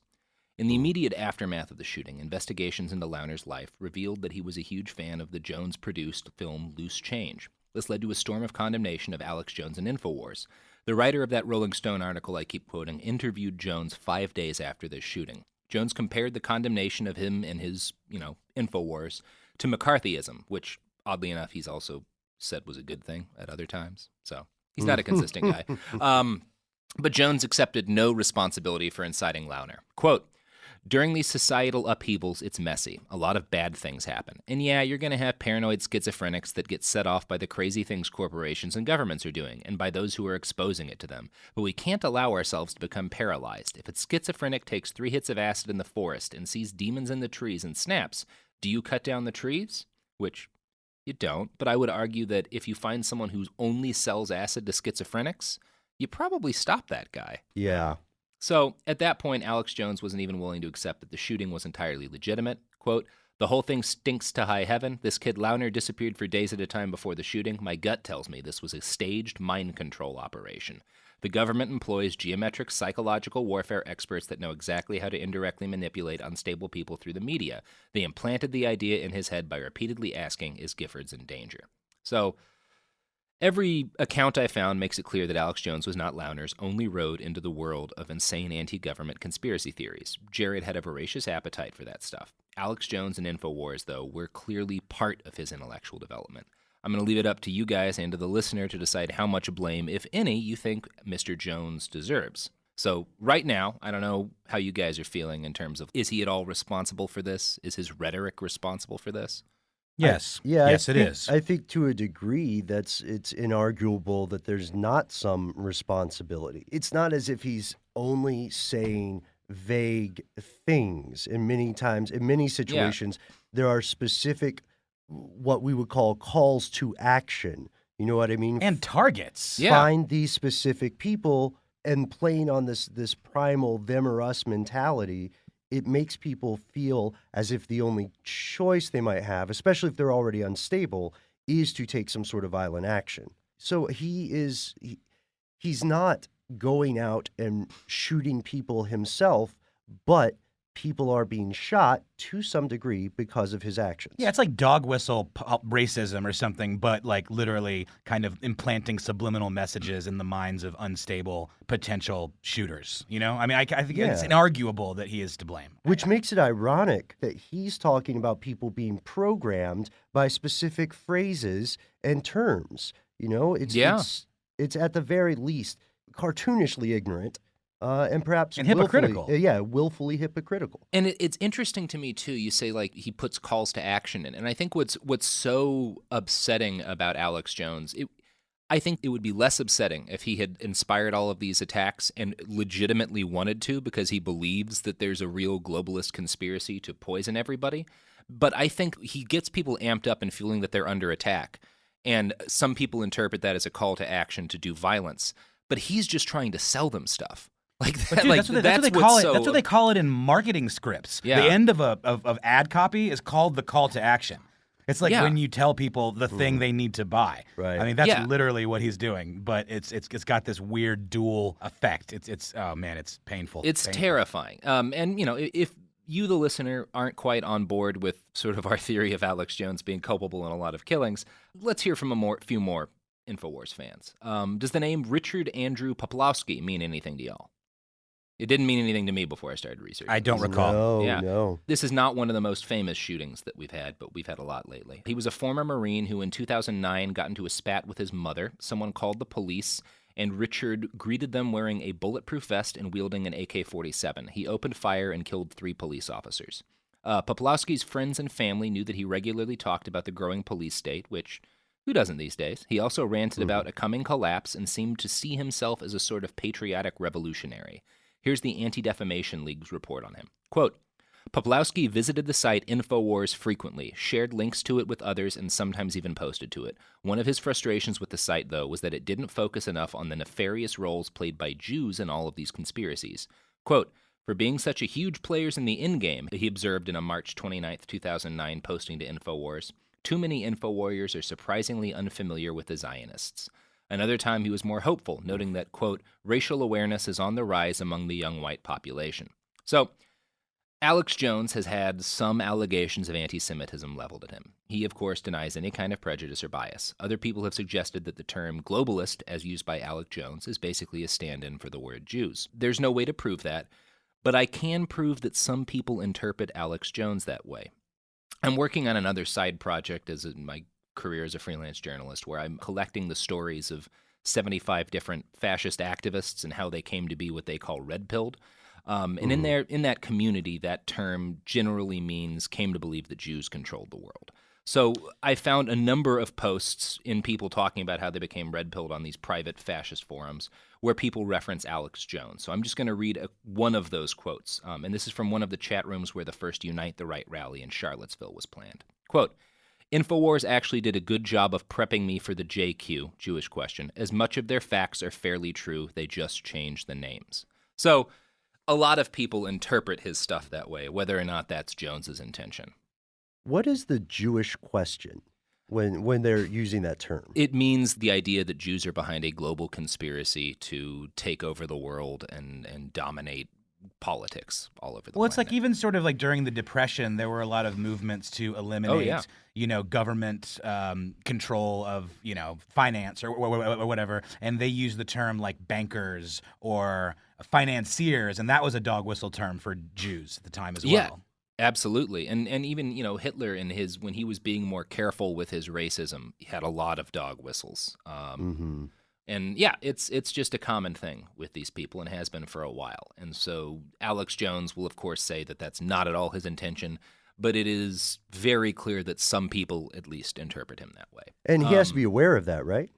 In the immediate aftermath of the shooting, investigations into Launer's life revealed that he was a huge fan of the Jones-produced film Loose Change. This led to a storm of condemnation of Alex Jones and InfoWars. The writer of that Rolling Stone article I keep quoting interviewed Jones 5 days after this shooting. Jones compared the condemnation of him and his, InfoWars to McCarthyism, which, oddly enough, he's also said was a good thing at other times. So he's not a consistent guy. But Jones accepted no responsibility for inciting Launer. Quote, "During these societal upheavals, it's messy. A lot of bad things happen. And yeah, you're going to have paranoid schizophrenics that get set off by the crazy things corporations and governments are doing, and by those who are exposing it to them. But we can't allow ourselves to become paralyzed. If a schizophrenic takes 3 hits of acid in the forest and sees demons in the trees and snaps, do you cut down the trees?" Which you don't, but I would argue that if you find someone who only sells acid to schizophrenics, you probably stop that guy. Yeah. So, at that point, Alex Jones wasn't even willing to accept that the shooting was entirely legitimate. Quote, "The whole thing stinks to high heaven. This kid Launer disappeared for days at a time before the shooting. My gut tells me this was a staged mind control operation. The government employs geometric psychological warfare experts that know exactly how to indirectly manipulate unstable people through the media. They implanted the idea in his head by repeatedly asking, is Giffords in danger? So every account I found makes it clear that Alex Jones was not Launer's only road into the world of insane anti-government conspiracy theories. Jared had a voracious appetite for that stuff. Alex Jones and InfoWars, though, were clearly part of his intellectual development. I'm going to leave it up to you guys and to the listener to decide how much blame, if any, you think Mr. Jones deserves. So right now, I don't know how you guys are feeling in terms of, is he at all responsible for this? Is his rhetoric responsible for this? Yes. Yeah, Yes, it is. I think to a degree it's inarguable that there's not some responsibility. It's not as if he's only saying vague things. And many times, in many situations, there are specific, what we would call calls to action. You know what I mean? And targets. Yeah. Find these specific people, and playing on this primal them or us mentality, it makes people feel as if the only choice they might have, especially if they're already unstable, is to take some sort of violent action. So he's not going out and shooting people himself, but people are being shot to some degree because of his actions. Yeah, it's like dog whistle racism or something, but like literally kind of implanting subliminal messages in the minds of unstable potential shooters. You know, I mean, I think it's inarguable that he is to blame. Which makes it ironic that he's talking about people being programmed by specific phrases and terms. You know, it's at the very least cartoonishly ignorant. And perhaps hypocritical. Willfully hypocritical. And it's interesting to me, too. You say, like, he puts calls to action in. And I think what's so upsetting about Alex Jones, I think it would be less upsetting if he had inspired all of these attacks and legitimately wanted to, because he believes that there's a real globalist conspiracy to poison everybody. But I think he gets people amped up and feeling that they're under attack. And some people interpret that as a call to action to do violence. But he's just trying to sell them stuff. Like that, But dude, like, that's what they call it. That's what they call it in marketing scripts. Yeah. The end of ad copy is called the call to action. It's like when you tell people the thing they need to buy. Right. I mean, that's literally what he's doing. But it's got this weird dual effect. It's oh man, it's painful. It's painful. terrifying. And you know, if you, the listener, aren't quite on board with sort of our theory of Alex Jones being culpable in a lot of killings, let's hear from a few more InfoWars fans. Does the name Richard Andrew Poplawski mean anything to y'all? It didn't mean anything to me before I started researching. I don't recall. No. This is not one of the most famous shootings that we've had, but we've had a lot lately. He was a former Marine who in 2009 got into a spat with his mother. Someone called the police, and Richard greeted them wearing a bulletproof vest and wielding an AK-47. He opened fire and killed 3 police officers. Poplawski's friends and family knew that he regularly talked about the growing police state, which, who doesn't these days? He also ranted about a coming collapse and seemed to see himself as a sort of patriotic revolutionary. Here's the Anti-Defamation League's report on him. Quote, Poplawski visited the site InfoWars frequently, shared links to it with others, and sometimes even posted to it. One of his frustrations with the site, though, was that it didn't focus enough on the nefarious roles played by Jews in all of these conspiracies. Quote, for being such a huge players in the endgame, he observed in a March 29, 2009 posting to InfoWars, too many InfoWarriors are surprisingly unfamiliar with the Zionists. Another time he was more hopeful, noting that, quote, racial awareness is on the rise among the young white population. So, Alex Jones has had some allegations of anti-Semitism leveled at him. He, of course, denies any kind of prejudice or bias. Other people have suggested that the term globalist, as used by Alex Jones, is basically a stand-in for the word Jews. There's no way to prove that, but I can prove that some people interpret Alex Jones that way. I'm working on another side project as my career as a freelance journalist where I'm collecting the stories of 75 different fascist activists and how they came to be what they call red-pilled. And in that community, that term generally means came to believe that Jews controlled the world. So I found a number of posts in people talking about how they became red-pilled on these private fascist forums where people reference Alex Jones. So I'm just going to read one of those quotes. And this is from one of the chat rooms where the first Unite the Right rally in Charlottesville was planned. Quote, InfoWars actually did a good job of prepping me for the JQ, Jewish question, as much of their facts are fairly true, they just changed the names. So a lot of people interpret his stuff that way, whether or not that's Jones's intention. What is the Jewish question? when they're using that term? It means the idea that Jews are behind a global conspiracy to take over the world and dominate politics all over the Well, it's planet. like even sort of like during the Depression, there were a lot of movements to eliminate, government control of, finance or whatever. And they used the term like bankers or financiers. And that was a dog whistle term for Jews at the time as well. Absolutely. And even, Hitler when he was being more careful with his racism, he had a lot of dog whistles. And yeah, it's just a common thing with these people and has been for a while. And so Alex Jones will, of course, say that that's not at all his intention, but it is very clear that some people at least interpret him that way. And he has to be aware of that, right?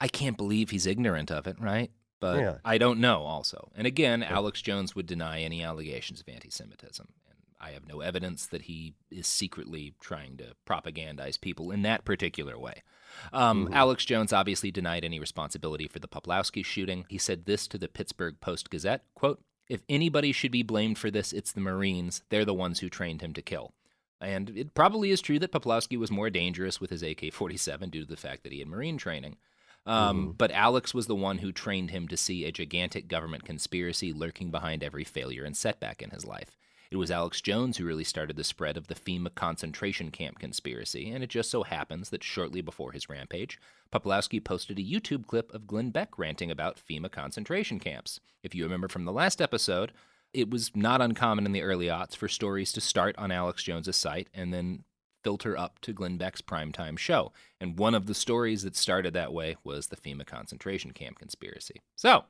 I can't believe he's ignorant of it, right? But Yeah. I don't know also. And again, Alex Jones would deny any allegations of anti-Semitism. And I have no evidence that he is secretly trying to propagandize people in that particular way. Alex Jones obviously denied any responsibility for the Poplawski shooting. He said this to the Pittsburgh Post-Gazette, quote, "If anybody should be blamed for this, it's the Marines. They're the ones who trained him to kill." And it probably is true that Poplawski was more dangerous with his AK-47 due to the fact that he had Marine training. But Alex was the one who trained him to see a gigantic government conspiracy lurking behind every failure and setback in his life. It was Alex Jones who really started the spread of the FEMA concentration camp conspiracy, and it just so happens that shortly before his rampage, Poplawski posted a YouTube clip of Glenn Beck ranting about FEMA concentration camps. If you remember from the last episode, it was not uncommon in the early aughts for stories to start on Alex Jones's site and then filter up to Glenn Beck's primetime show. And one of the stories that started that way was the FEMA concentration camp conspiracy. So,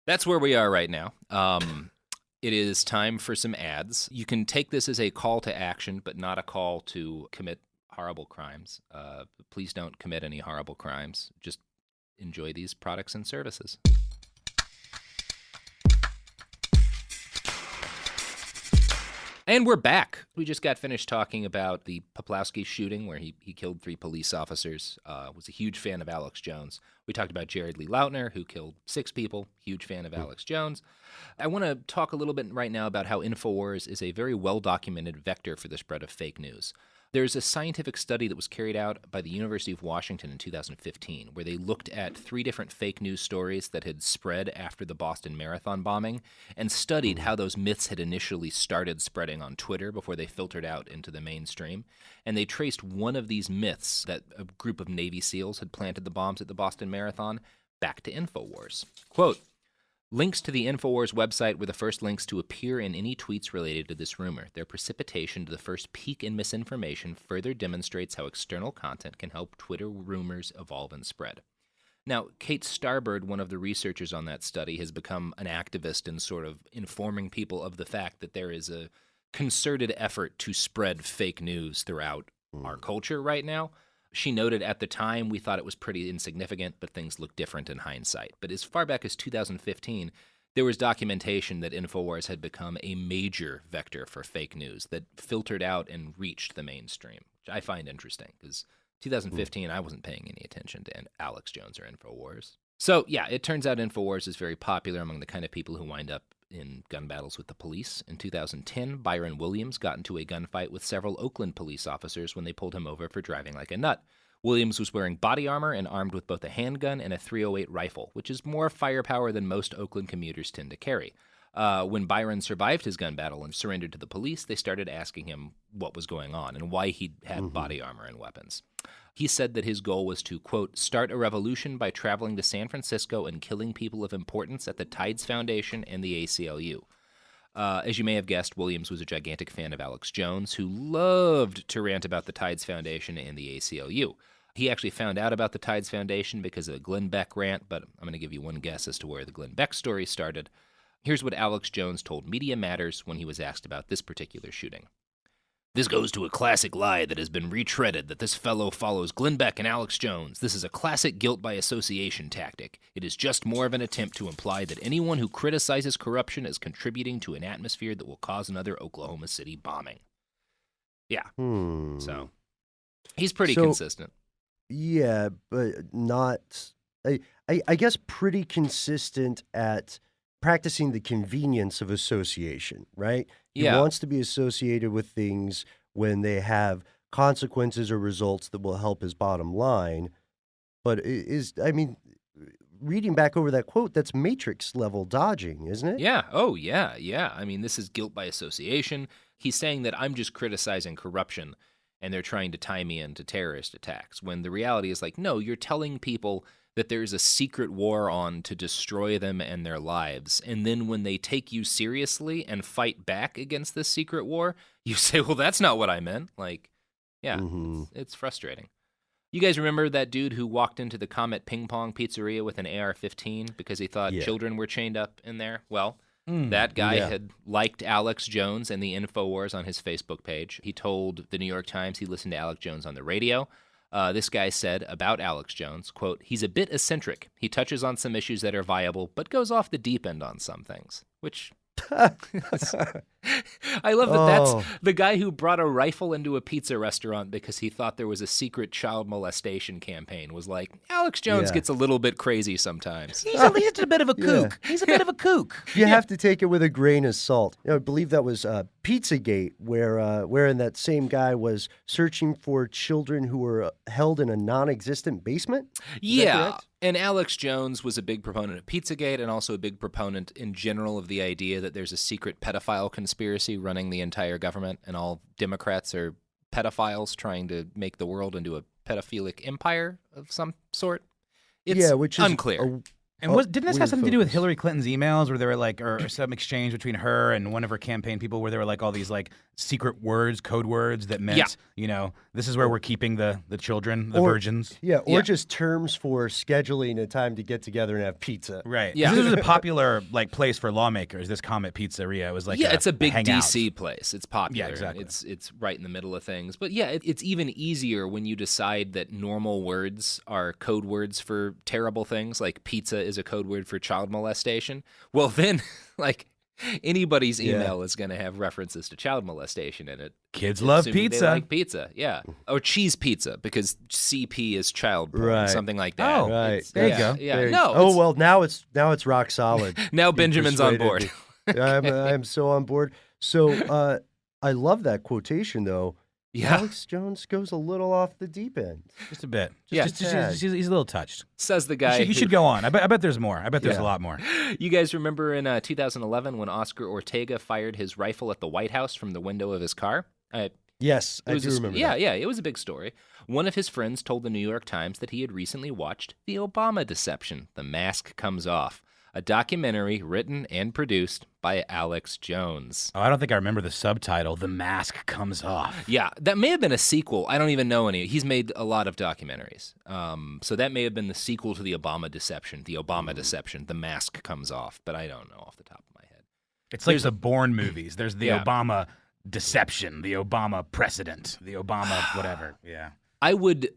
that's where we are right now. It is time for some ads. You can take this as a call to action, but not a call to commit horrible crimes. Please don't commit any horrible crimes. Just enjoy these products and services. And we're back. We just got finished talking about the Poplawski shooting where he killed 3 police officers. Was a huge fan of Alex Jones. We talked about Jared Lee Lautner, who killed 6 people. Huge fan of Alex Jones. I want to talk a little bit right now about how InfoWars is a very well-documented vector for the spread of fake news. There's a scientific study that was carried out by the University of Washington in 2015 where they looked at 3 different fake news stories that had spread after the Boston Marathon bombing and studied how those myths had initially started spreading on Twitter before they filtered out into the mainstream. And they traced one of these myths that a group of Navy SEALs had planted the bombs at the Boston Marathon back to InfoWars. Quote, "Links to the InfoWars website were the first links to appear in any tweets related to this rumor. Their precipitation to the first peak in misinformation further demonstrates how external content can help Twitter rumors evolve and spread." Now, Kate Starbird, one of the researchers on that study, has become an activist in sort of informing people of the fact that there is a concerted effort to spread fake news throughout our culture right now. She noted at the time we thought it was pretty insignificant, but things look different in hindsight. But as far back as 2015, there was documentation that InfoWars had become a major vector for fake news that filtered out and reached the mainstream, which I find interesting because 2015, I wasn't paying any attention to Alex Jones or InfoWars. So yeah, it turns out InfoWars is very popular among the kind of people who wind up in gun battles with the police. In 2010, Byron Williams got into a gunfight with several Oakland police officers when they pulled him over for driving like a nut. Williams was wearing body armor and armed with both a handgun and a .308 rifle, which is more firepower than most Oakland commuters tend to carry. When Byron survived his gun battle and surrendered to the police, they started asking him what was going on and why he had body armor and weapons. He said that his goal was to, quote, "start a revolution by traveling to San Francisco and killing people of importance at the Tides Foundation and the ACLU. As you may have guessed, Williams was a gigantic fan of Alex Jones, who loved to rant about the Tides Foundation and the ACLU. He actually found out about the Tides Foundation because of a Glenn Beck rant, but I'm going to give you one guess as to where the Glenn Beck story started. Here's what Alex Jones told Media Matters when he was asked about this particular shooting. "This goes to a classic lie that has been retreaded that this fellow follows Glenn Beck and Alex Jones. This is a classic guilt by association tactic. It is just more of an attempt to imply that anyone who criticizes corruption is contributing to an atmosphere that will cause another Oklahoma City bombing." Yeah. So he's pretty consistent. Yeah, but not. I guess pretty consistent at practicing the convenience of association, right? He wants to be associated with things when they have consequences or results that will help his bottom line. But reading back over that quote, that's Matrix level dodging, isn't it? Yeah. Oh, yeah. Yeah. I mean, this is guilt by association. He's saying that I'm just criticizing corruption and they're trying to tie me into terrorist attacks, when the reality is like, no, you're telling people that there's a secret war on to destroy them and their lives. And then when they take you seriously and fight back against this secret war, you say, well, that's not what I meant. Like, yeah, it's frustrating. You guys remember that dude who walked into the Comet Ping Pong Pizzeria with an AR-15 because he thought children were chained up in there? Well, that guy had liked Alex Jones and the InfoWars on his Facebook page. He told the New York Times he listened to Alex Jones on the radio. This guy said about Alex Jones, quote, he's a bit eccentric. He touches on some issues that are viable, but goes off the deep end on some things, which... I love that that's the guy who brought a rifle into a pizza restaurant because he thought there was a secret child molestation campaign was like, Alex Jones gets a little bit crazy sometimes. He's a bit of a kook. He's a bit of a kook. You have to take it with a grain of salt. I believe that was Pizzagate, wherein that same guy was searching for children who were held in a non-existent basement? Yeah. And Alex Jones was a big proponent of Pizzagate and also a big proponent in general of the idea that there's a secret pedophile conspiracy running the entire government and all Democrats are pedophiles trying to make the world into a pedophilic empire of some sort. It's which is unclear. And didn't this have something to do with Hillary Clinton's emails where there were like, or some exchange between her and one of her campaign people where there were like all these like secret words, code words that meant, this is where we're keeping the children, the virgins. Yeah, or just terms for scheduling a time to get together and have pizza. Right. Yeah. This was a popular like place for lawmakers, this Comet Pizzeria. It was like it's a big hangout. DC place. It's popular. Yeah, exactly. It's right in the middle of things. But yeah, it's even easier when you decide that normal words are code words for terrible things, like pizza is a code word for child molestation. Well, then, like, anybody's email is going to have references to child molestation in it. Kids love assuming pizza. They like pizza, yeah. Or cheese pizza, because CP is child porn, something like that. Oh, right. There you go. Yeah. There No. well, now it's rock solid. Now Benjamin's on board. I'm so on board. So I love that quotation, though. Yeah. Alex Jones goes a little off the deep end. Just a bit. Just He's a little touched. Says the guy. You should go on. I bet there's more. I bet there's a lot more. You guys remember in 2011 when Oscar Ortega fired his rifle at the White House from the window of his car? Yes, I do remember that. Yeah, it was a big story. One of his friends told the New York Times that he had recently watched The Obama Deception, The Mask Comes Off, a documentary written and produced by Alex Jones. Oh, I don't think I remember the subtitle, The Mask Comes Off. Yeah, that may have been a sequel. I don't even know any. He's made a lot of documentaries. So that may have been the sequel to The Obama Deception, The Mask Comes Off, but I don't know off the top of my head. It's like the Bourne movies. There's the Obama Deception, the Obama Precedent, the Obama whatever. Yeah. I would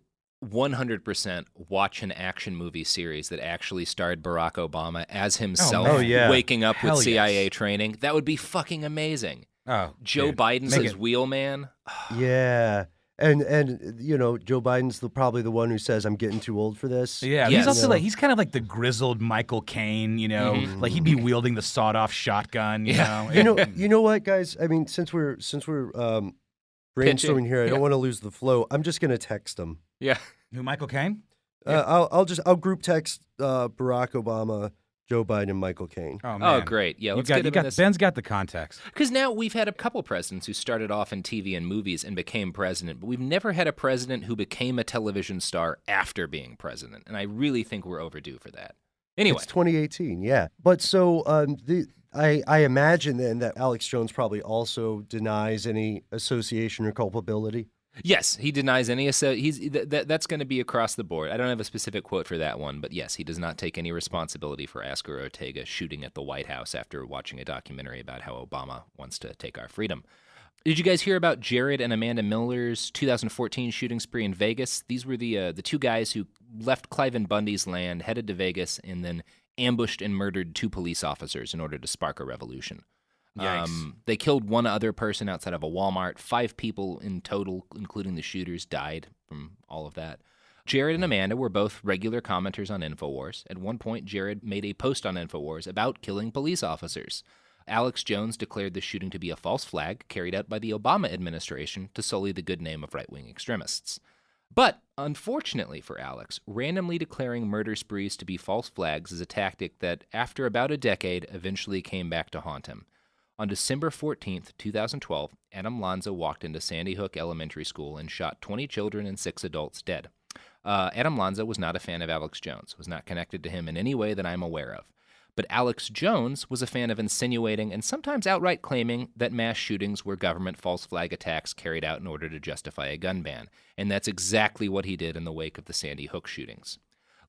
100% watch an action movie series that actually starred Barack Obama as himself waking up with CIA training. That would be fucking amazing. Oh, Joe Biden's his wheelman. Yeah. And Joe Biden's probably the one who says, I'm getting too old for this. Yeah, Yes. he's also he's kind of like the grizzled Michael Caine, like he'd be wielding the sawed-off shotgun, you know. You know what, guys? I mean, since we're brainstorming here, I don't want to lose the flow. I'm just going to text him. Yeah. Who, Michael Caine? I'll group text Barack Obama, Joe Biden, and Michael Caine. Oh, man. Oh, great. Yeah, let's get him in this. Ben's got the context. Because now we've had a couple presidents who started off in TV and movies and became president, but we've never had a president who became a television star after being president, and I really think we're overdue for that. Anyway. It's 2018, yeah. But so I imagine then that Alex Jones probably also denies any association or culpability. Yes, he denies any. That's going to be across the board. I don't have a specific quote for that one, but yes, he does not take any responsibility for Oscar Ortega shooting at the White House after watching a documentary about how Obama wants to take our freedom. Did you guys hear about Jared and Amanda Miller's 2014 shooting spree in Vegas? These were the two guys who left Cliven Bundy's land, headed to Vegas, and then ambushed and murdered 2 police officers in order to spark a revolution. Yikes. They killed one other person outside of a Walmart. 5 people in total, including the shooters, died from all of that. Jared and Amanda were both regular commenters on InfoWars. At one point, Jared made a post on InfoWars about killing police officers. Alex Jones declared the shooting to be a false flag carried out by the Obama administration to sully the good name of right-wing extremists. But, unfortunately for Alex, randomly declaring murder sprees to be false flags is a tactic that, after about a decade, eventually came back to haunt him. On December 14th, 2012, Adam Lanza walked into Sandy Hook Elementary School and shot 20 children and 6 adults dead. Adam Lanza was not a fan of Alex Jones, was not connected to him in any way that I'm aware of. But Alex Jones was a fan of insinuating and sometimes outright claiming that mass shootings were government false flag attacks carried out in order to justify a gun ban. And that's exactly what he did in the wake of the Sandy Hook shootings.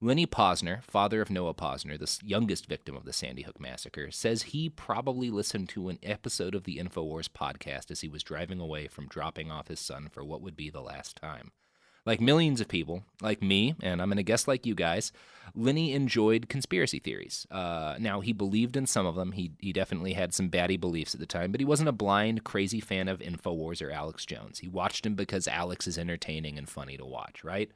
Lenny Posner, father of Noah Posner, the youngest victim of the Sandy Hook massacre, says he probably listened to an episode of the InfoWars podcast as he was driving away from dropping off his son for what would be the last time. Like millions of people, like me, and I'm going to guess like you guys, Lenny enjoyed conspiracy theories. Now, he believed in some of them. He definitely had some batty beliefs at the time, but he wasn't a blind, crazy fan of InfoWars or Alex Jones. He watched him because Alex is entertaining and funny to watch, right?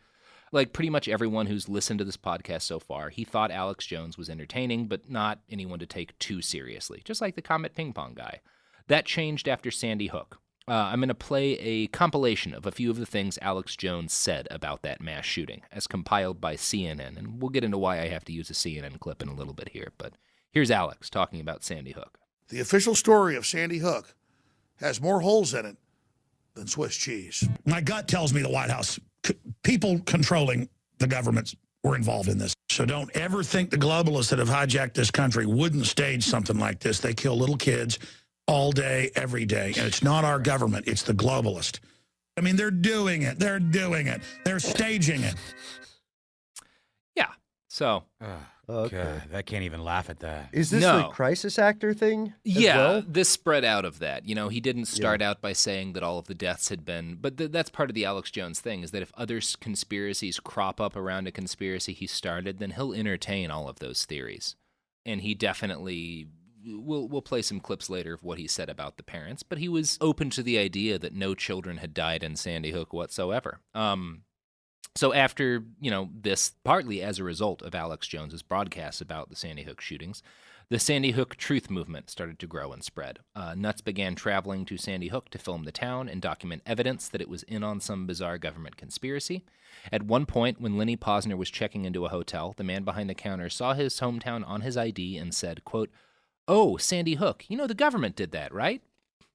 Like pretty much everyone who's listened to this podcast so far, he thought Alex Jones was entertaining, but not anyone to take too seriously, just like the Comet Ping Pong guy. That changed after Sandy Hook. I'm going to play a compilation of a few of the things Alex Jones said about that mass shooting, as compiled by CNN, and we'll get into why I have to use a CNN clip in a little bit here, but here's Alex talking about Sandy Hook. The official story of Sandy Hook has more holes in it than Swiss cheese. My gut tells me the White House, people controlling the governments were involved in this. So don't ever think the globalists that have hijacked this country wouldn't stage something like this. They kill little kids all day, every day. And it's not our government. It's the globalist. I mean, they're doing it. They're doing it. They're staging it. Yeah. So. Okay. God, I can't even laugh at that. Is this No. a crisis actor thing? as Yeah, well? this spread out of that. You know, he didn't start out by saying that all of the deaths had been, but that's part of the Alex Jones thing, is that if other conspiracies crop up around a conspiracy he started, then he'll entertain all of those theories. And he definitely, we'll play some clips later of what he said about the parents, but he was open to the idea that no children had died in Sandy Hook whatsoever. So after, this, partly as a result of Alex Jones's broadcasts about the Sandy Hook shootings, the Sandy Hook truth movement started to grow and spread. Nuts began traveling to Sandy Hook to film the town and document evidence that it was in on some bizarre government conspiracy. At one point, when Lenny Posner was checking into a hotel, the man behind the counter saw his hometown on his ID and said, quote, "Oh, Sandy Hook, the government did that, right?"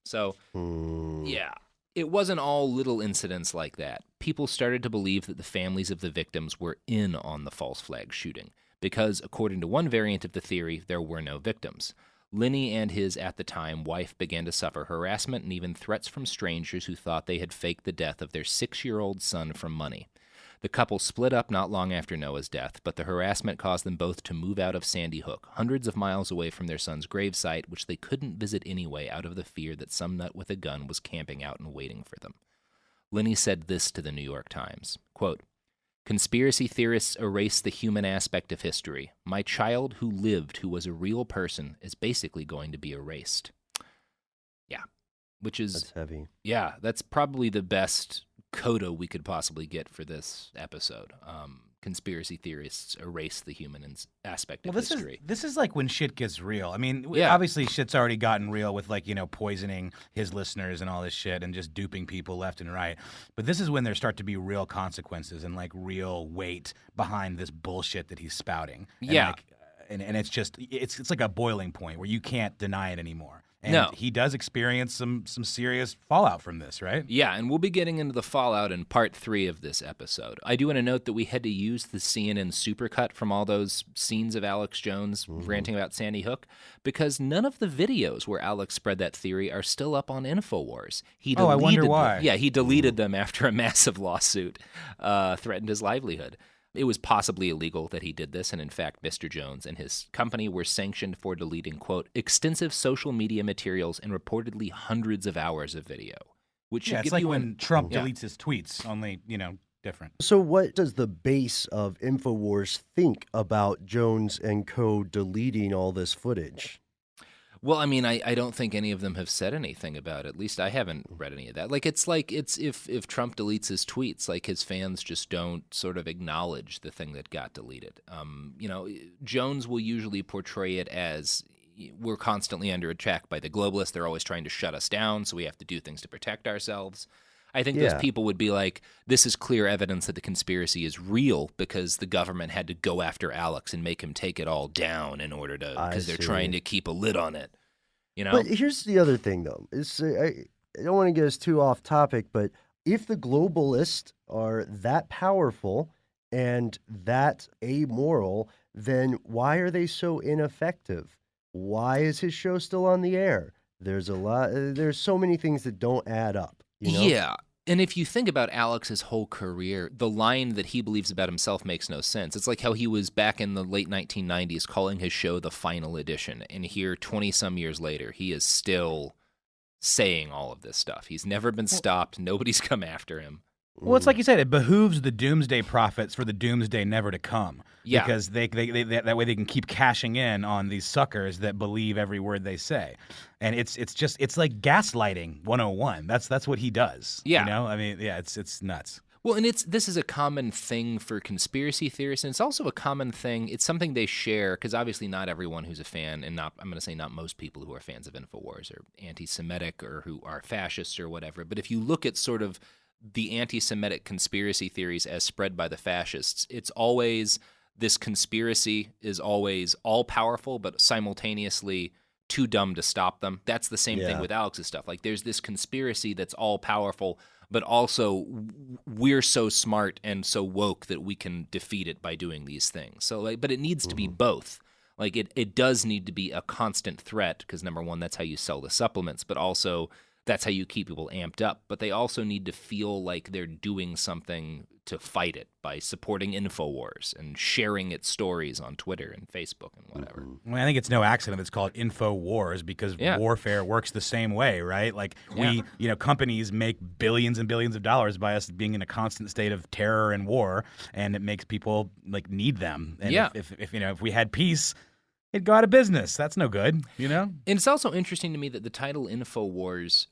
So, yeah. It wasn't all little incidents like that. People started to believe that the families of the victims were in on the false flag shooting, because according to one variant of the theory, there were no victims. Lenny and his, at the time, wife began to suffer harassment and even threats from strangers who thought they had faked the death of their 6-year-old son for money. The couple split up not long after Noah's death, but the harassment caused them both to move out of Sandy Hook, hundreds of miles away from their son's gravesite, which they couldn't visit anyway out of the fear that some nut with a gun was camping out and waiting for them. Lenny said this to the New York Times, quote, "Conspiracy theorists erase the human aspect of history. My child who lived, who was a real person, is basically going to be erased." Yeah, which is... That's heavy. Yeah, that's probably the best coda we could possibly get for this episode. Conspiracy theorists erase the human aspect of history. This is like when shit gets real. I mean, Yeah. obviously shit's already gotten real with poisoning his listeners and all this shit and just duping people left and right. But this is when there start to be real consequences and real weight behind this bullshit that he's spouting. And Yeah. And it's just it's like a boiling point where you can't deny it anymore. And No. he does experience some serious fallout from this, right? Yeah, and we'll be getting into the fallout in part 3 of this episode. I do want to note that we had to use the CNN supercut from all those scenes of Alex Jones ranting about Sandy Hook because none of the videos where Alex spread that theory are still up on InfoWars. He Oh, I wonder deleted why. them. Yeah, he deleted them after a massive lawsuit threatened his livelihood. It was possibly illegal that he did this, and in fact, Mr. Jones and his company were sanctioned for deleting, quote, extensive social media materials and reportedly hundreds of hours of video. Which should Yeah, it's give like you when Trump Yeah. deletes his tweets, only, different. So what does the base of InfoWars think about Jones and co. deleting all this footage? Well, I mean, I don't think any of them have said anything about it. At least I haven't read any of that. It's if Trump deletes his tweets, his fans just don't sort of acknowledge the thing that got deleted. Jones will usually portray it as, we're constantly under attack by the globalists. They're always trying to shut us down, so we have to do things to protect ourselves. I think those people would be like, this is clear evidence that the conspiracy is real because the government had to go after Alex and make him take it all down in order to, because they're trying to keep a lid on it. You know? But here's the other thing, though. I don't want to get us too off topic, but if the globalists are that powerful and that amoral, then why are they so ineffective? Why is his show still on the air? There's so many things that don't add up. You know? Yeah. And if you think about Alex's whole career, the line that he believes about himself makes no sense. It's like how he was back in the late 1990s calling his show The Final Edition. And here, 20-some years later, he is still saying all of this stuff. He's never been stopped. Nobody's come after him. Well, it's like you said, it behooves the doomsday prophets for the doomsday never to come. Yeah. Because they that way they can keep cashing in on these suckers that believe every word they say. And it's like gaslighting 101. That's what he does. Yeah. You know? I mean, yeah, it's nuts. Well, and this is a common thing for conspiracy theorists, and it's also a common thing. It's something they share, because obviously not everyone who's a fan, and I'm going to say not most people who are fans of InfoWars are anti-Semitic or who are fascists or whatever. But if you look at sort of the anti-Semitic conspiracy theories as spread by the fascists, it's always this conspiracy is always all-powerful, but simultaneously too dumb to stop them. That's the same thing with Alex's stuff. Like, there's this conspiracy that's all-powerful, but also we're so smart and so woke that we can defeat it by doing these things. So, like, but it needs to be both. Like, it does need to be a constant threat, because number one, that's how you sell the supplements, but also that's how you keep people amped up. But they also need to feel like they're doing something to fight it by supporting InfoWars and sharing its stories on Twitter and Facebook and whatever. Well, I think it's no accident it's called InfoWars, because warfare works the same way, right? Like, companies make billions and billions of dollars by us being in a constant state of terror and war, and it makes people like need them. And if we had peace, it'd go out of business. That's no good, you know? And it's also interesting to me that the title InfoWars,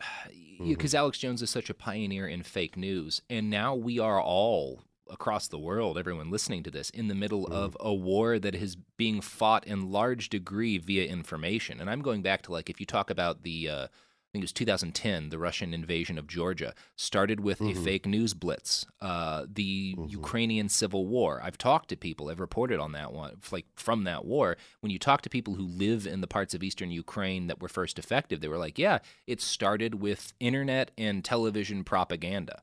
because Alex Jones is such a pioneer in fake news, and now we are all across the world, everyone listening to this, in the middle of a war that is being fought in large degree via information. And I'm going back to, like, if you talk about the I think it was 2010, the Russian invasion of Georgia started with a fake news blitz. The Ukrainian civil war. I've talked to people, I've reported on that one, like from that war. When you talk to people who live in the parts of eastern Ukraine that were first affected, they were like, yeah, it started with internet and television propaganda.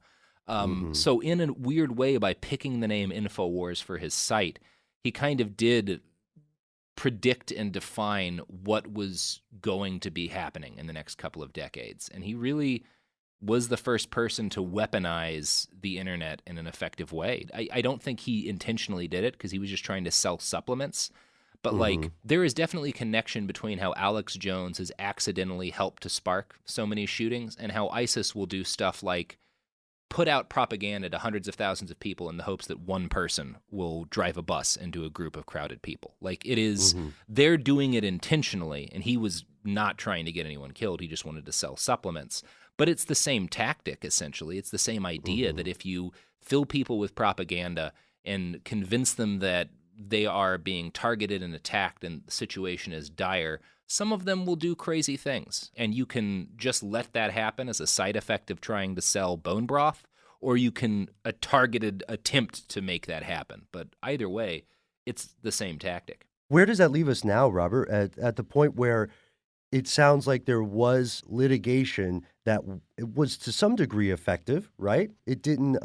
So in a weird way, by picking the name InfoWars for his site, he kind of did predict and define what was going to be happening in the next couple of decades. And he really was the first person to weaponize the internet in an effective way. I don't think he intentionally did it, because he was just trying to sell supplements. But like, there is definitely a connection between how Alex Jones has accidentally helped to spark so many shootings and how ISIS will do stuff like put out propaganda to hundreds of thousands of people in the hopes that one person will drive a bus into a group of crowded people. Like, it is, they're doing it intentionally, and he was not trying to get anyone killed. He just wanted to sell supplements. But it's the same tactic, essentially. It's the same idea that if you fill people with propaganda and convince them that they are being targeted and attacked and the situation is dire, some of them will do crazy things. And you can just let that happen as a side effect of trying to sell bone broth, or you can a targeted attempt to make that happen. But either way, it's the same tactic. Where does that leave us now, Robert, at the point where it sounds like there was litigation that it was to some degree effective, right? It didn't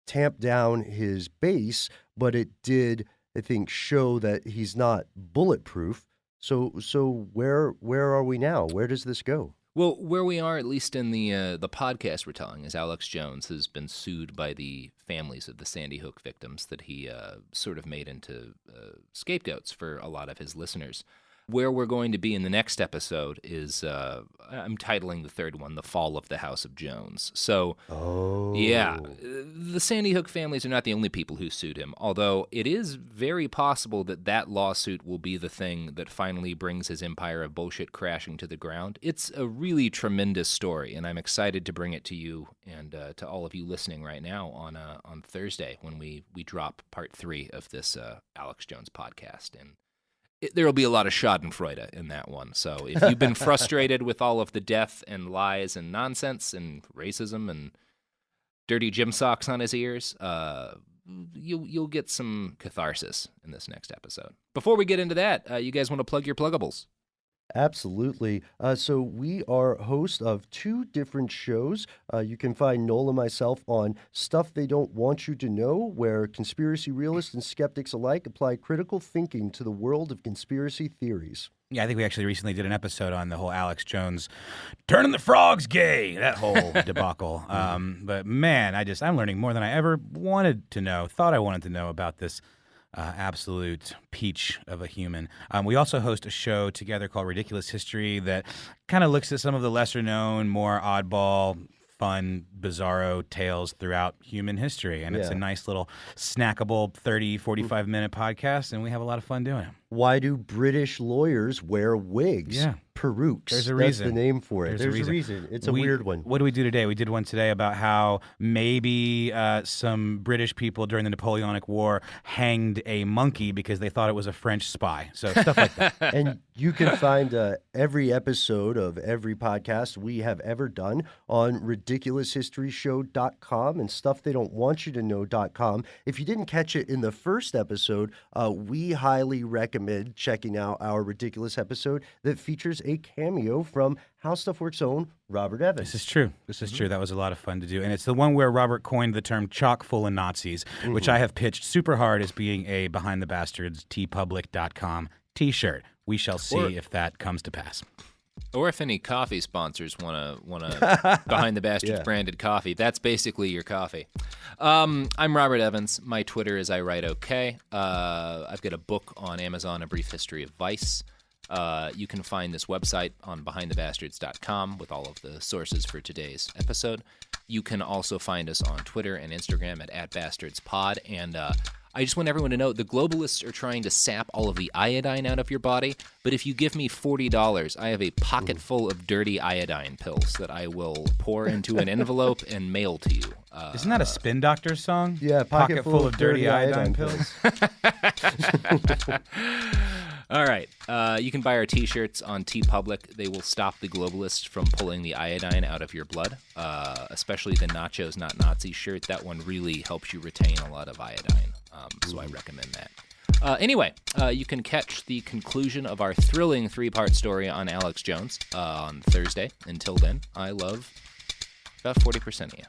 tamp down his base, but it did, I think, show that he's not bulletproof. So where are we now? Where does this go? Well, where we are, at least in the podcast we're telling, is Alex Jones has been sued by the families of the Sandy Hook victims that he sort of made into scapegoats for a lot of his listeners. Where we're going to be in the next episode is, I'm titling the third one, The Fall of the House of Jones. So, yeah, the Sandy Hook families are not the only people who sued him, although it is very possible that that lawsuit will be the thing that finally brings his empire of bullshit crashing to the ground. It's a really tremendous story, and I'm excited to bring it to you and to all of you listening right now on Thursday when we drop part 3 of this Alex Jones podcast. And there will be a lot of schadenfreude in that one. So if you've been frustrated with all of the death and lies and nonsense and racism and dirty gym socks on his ears, you'll get some catharsis in this next episode. Before we get into that, you guys want to plug your pluggables? Absolutely. So we are hosts of 2 different shows. You can find Noel and myself on Stuff They Don't Want You to Know, where conspiracy realists and skeptics alike apply critical thinking to the world of conspiracy theories. Yeah, I think we actually recently did an episode on the whole Alex Jones turning the frogs gay, that whole debacle. But man, I'm learning more than I ever thought I wanted to know about this absolute peach of a human. We also host a show together called Ridiculous History that kind of looks at some of the lesser known, more oddball, fun, bizarro tales throughout human history. And it's a nice little snackable 30, 45-minute podcast, and we have a lot of fun doing it. Why do British lawyers wear wigs? Yeah. Perukes. There's a reason. That's the name for it. There's a reason. It's a weird one. What did we do today? We did one today about how maybe some British people during the Napoleonic War hanged a monkey because they thought it was a French spy. So stuff like that. And you can find every episode of every podcast we have ever done on ridiculoushistoryshow.com and stufftheydon'twantyouto know.com. If you didn't catch it in the first episode, we highly recommend checking out our Ridiculous episode that features a cameo from How Stuff Works' own Robert Evans. This is true. That was a lot of fun to do. And it's the one where Robert coined the term chock full of Nazis, which I have pitched super hard as being a Behind the Bastards tpublic.com t-shirt. We shall see if that comes to pass. Or if any coffee sponsors want to Behind the Bastards branded coffee, that's basically your coffee. I'm Robert Evans. My Twitter is I Write OK. I've got a book on Amazon, A Brief History of Vice. You can find this website on behindthebastards.com with all of the sources for today's episode. You can also find us on Twitter and Instagram at @bastardspod. And I just want everyone to know the globalists are trying to sap all of the iodine out of your body, but if you give me $40, I have a pocket full of dirty iodine pills that I will pour into an envelope and mail to you. Isn't that a Spin Doctors song? Yeah, pocket full of dirty iodine pills. All right. You can buy our T-shirts on TeePublic. They will stop the globalists from pulling the iodine out of your blood, especially the Nachos Not Nazis shirt. That one really helps you retain a lot of iodine, so I recommend that. Anyway, you can catch the conclusion of our thrilling 3-part story on Alex Jones on Thursday. Until then, I love about 40% of you.